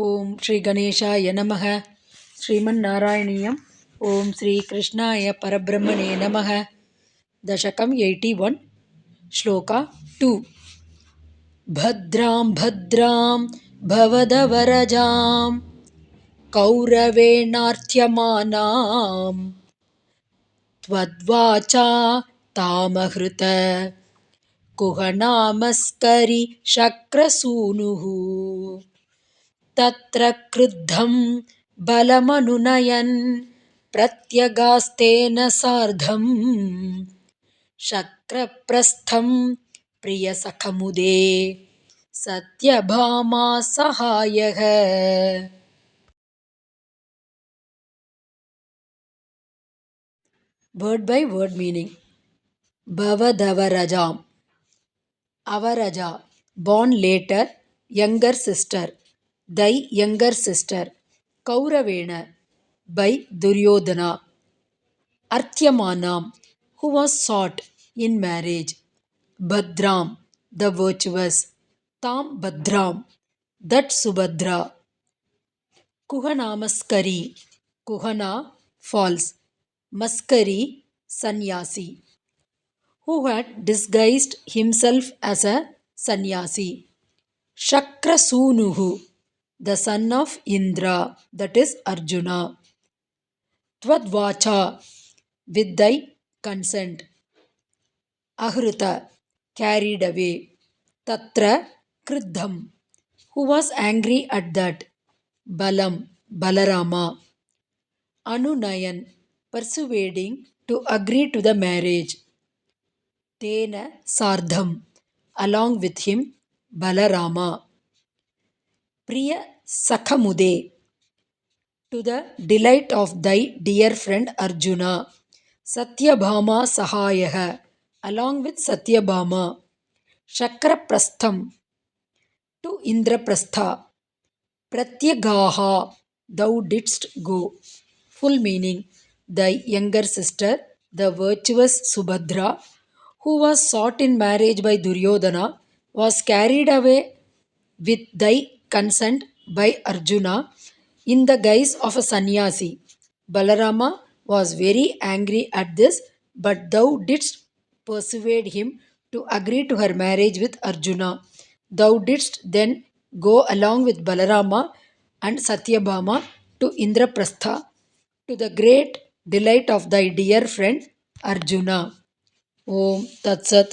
ஓம் ஸ்ரீ கணேசாய நமக. ஸ்ரீமன் நாராயணியம். ஓம் ஸ்ரீ கிருஷ்ணாய பரபிரம்மணே நமக. தசகம் 81, ஸ்லோகா 2. பத்ராம் பத்ராம் பவதவரஜாம் கௌரவேணார்த்தியமானாம் த்வத்வாசா தாமஹ்ருத குஹநாமஸ்கரி சக்ரசூனுஹு தத்ர க்ருத்தம் பலமனுநயன் பிரத்யகாஸ்தேன சார்த்தம் சக்ரப்ரஸ்தம் பிரியசகமுதே சத்யபாமா சகாயக. Word by word meaning. பவதவரஜாம், அவரஜா, born later, younger sister, thy younger sister. Kauravena, by Duryodhana. Arthyamanam, who was sought in marriage. Bhadram, the virtuous. Tam Bhadram, that Subhadra. Kuhanamaskari, Kuhana, false. Maskari, sannyasi, who had disguised himself as a sannyasi. Shakrasunuhu, the son of Indra, that is Arjuna. Tvadvacha, with thy consent. Ahruta, carried away. Tatra, Kriddham, who was angry at that. Balam, Balarama. Anunayan, persuading to agree to the marriage. Tena Sardham, along with him, Balarama. Priya Sakhamude, to the delight of thy dear friend Arjuna. Satyabhama Sahayaha, along with Satyabhama. Shakraprastham, to Indraprastha. Pratyagaha, thou didst go. Full meaning. Thy younger sister, the virtuous Subhadra, who was sought in marriage by Duryodhana, was carried away with thy consent by Arjuna in the guise of a sannyasi. Balarama was very angry at this, but thou didst persuade him to agree to her marriage with Arjuna. Thou didst then go along with Balarama and Satyabhama to Indraprastha, to the great delight of thy dear friend Arjuna. Om Tat Sat.